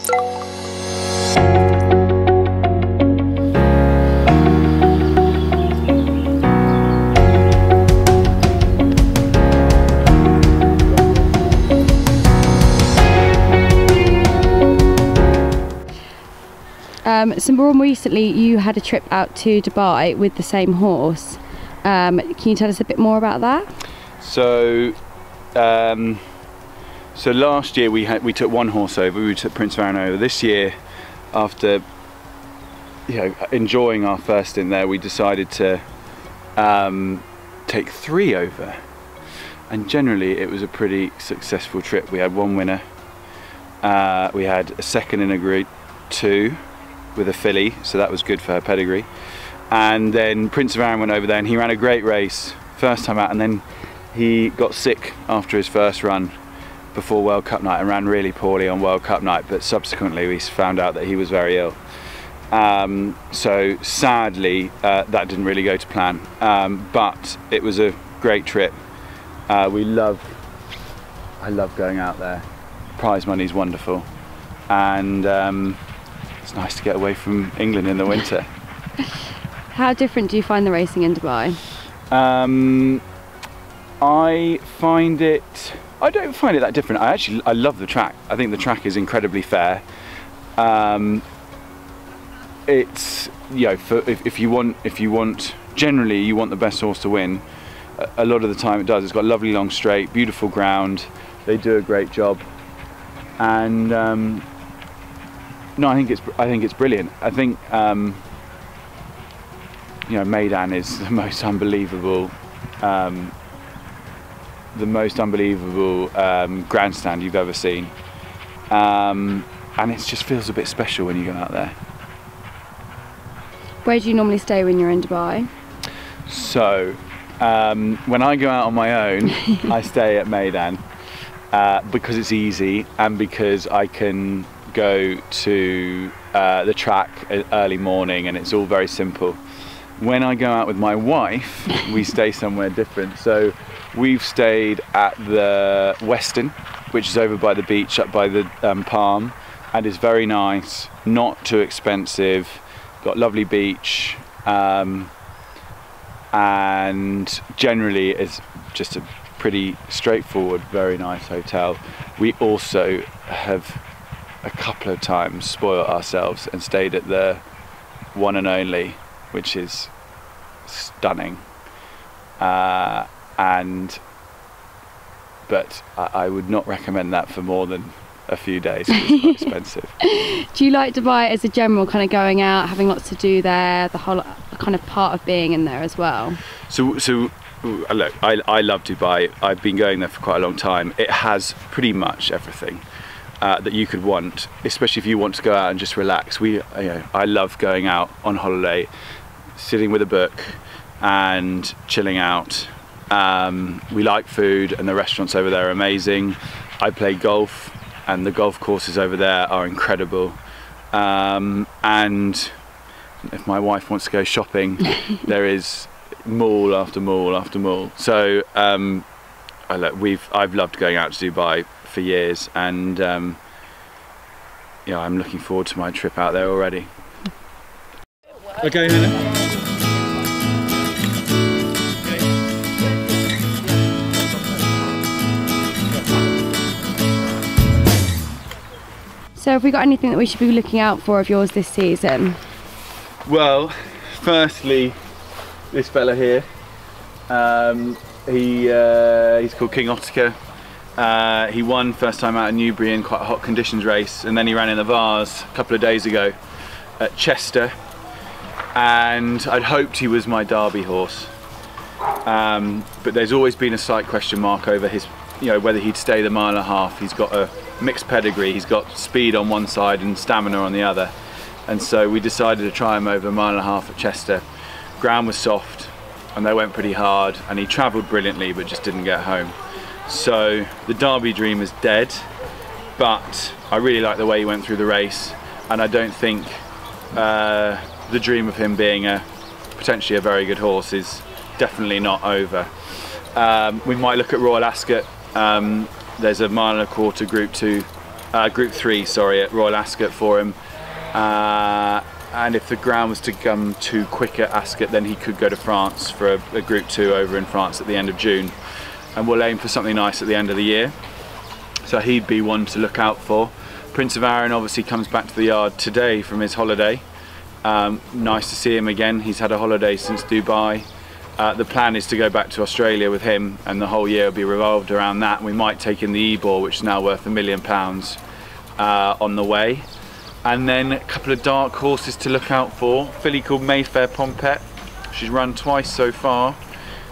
So more recently you had a trip out to Dubai with the same horse. Can you tell us a bit more about that? So last year we took one horse over, we took Prince of Arran over. This year, after enjoying our first stint there, we decided to take 3 over, and generally it was a pretty successful trip. We had 1 winner, we had a second in a Group 2 with a filly, so that was good for her pedigree. And then Prince of Arran went over there and he ran a great race first time out, and then he got sick after his first run before World Cup night and ran really poorly on World Cup night, but subsequently we found out that he was very ill. So sadly that didn't really go to plan, but it was a great trip. I love going out there. Prize money's wonderful, and it's nice to get away from England in the winter. How different do you find the racing in Dubai? I don't find it that different. I love the track. I think the track is incredibly fair. It's if you want generally you want the best horse to win. A lot of the time it does. It's got lovely long straight, beautiful ground. They do a great job, and no, I think it's brilliant. I think Meydan is the most unbelievable grandstand you've ever seen, and it just feels a bit special when you go out there. Where do you normally stay when you're in Dubai? So when I go out on my own, I stay at Meydan because it's easy and because I can go to the track early morning and it's all very simple. When I go out with my wife, we stay somewhere different. So we've stayed at the Westin, which is over by the beach, up by the Palm, and is very nice, not too expensive, got lovely beach, and generally it's just a pretty straightforward, very nice hotel. We also have a couple of times spoiled ourselves and stayed at the One and Only, which is stunning, but I would not recommend that for more than a few days. It's quite expensive. Do you like Dubai as a general, kind of going out, having lots to do there, the whole kind of part of being in there as well? So look, I love Dubai. I've been going there for quite a long time. It has pretty much everything that you could want, especially if you want to go out and just relax. I love going out on holiday, sitting with a book and chilling out. We like food, and the restaurants over there are amazing. I play golf, and the golf courses over there are incredible. And if my wife wants to go shopping, there is mall after mall after mall. So I've loved going out to Dubai for years, and I'm looking forward to my trip out there already. Okay, Hannah. So have we got anything that we should be looking out for of yours this season? Well, firstly, this fella here, he's called King Ottakar. He won first time out in Newbury in quite a hot conditions race, and then he ran in the Vars a couple of days ago at Chester, and I'd hoped he was my Derby horse, but there's always been a slight question mark over his, whether he'd stay the 1.5 miles. He's got a mixed pedigree. He's got speed on one side and stamina on the other, and so we decided to try him over 1.5 miles at Chester. Ground was soft and they went pretty hard, and he travelled brilliantly but just didn't get home. So the Derby dream is dead, but I really like the way he went through the race, and I don't think the dream of him being potentially a very good horse is definitely not over. We might look at Royal Ascot. There's a 1.25 mile Group 2 Group 3, sorry, at Royal Ascot for him. And if the ground was to come too quick at Ascot, then he could go to France for a Group 2 over in France at the end of June. And we'll aim for something nice at the end of the year. So he'd be one to look out for. Prince of Arran obviously comes back to the yard today from his holiday. Nice to see him again. He's had a holiday since Dubai. The plan is to go back to Australia with him, and the whole year will be revolved around that. We might take in the Ebor, which is now worth £1 million on the way. And then a couple of dark horses to look out for. A filly called Mayfair Pompette. She's run twice so far.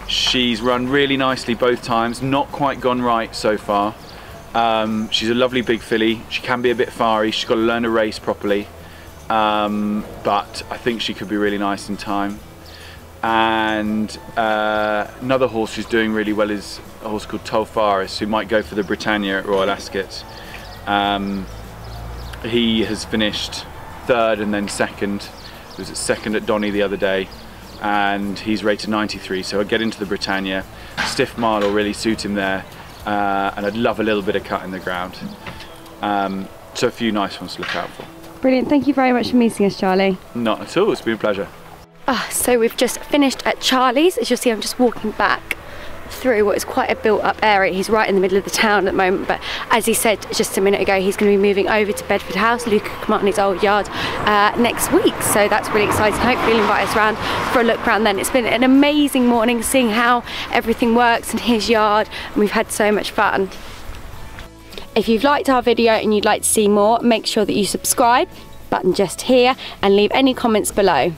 She's run really nicely both times, not quite gone right so far. She's a lovely big filly. She can be a bit fiery. She's got to learn to race properly. But I think she could be really nice in time. And another horse who's doing really well is a horse called Tolfaris, who might go for the Britannia at Royal Ascot. He has finished 3rd and then 2nd. He was at 2nd at Donny the other day, and he's rated 93, so I'll get into the Britannia. Stiff mile will really suit him there, and I'd love a little bit of cut in the ground. So a few nice ones to look out for. Brilliant, thank you very much for meeting us, Charlie. Not at all, it's been a pleasure. So we've just finished at Charlie's. As you'll see, I'm just walking back through what is quite a built-up area. He's right in the middle of the town at the moment, but as he said just a minute ago, he's going to be moving over to Bedford House, Luca Camartini's old yard, next week, so that's really exciting. Hopefully he'll invite us around for a look around then. It's been an amazing morning seeing how everything works in his yard, and we've had so much fun. If you've liked our video and you'd like to see more, make sure that you subscribe, button just here, and leave any comments below.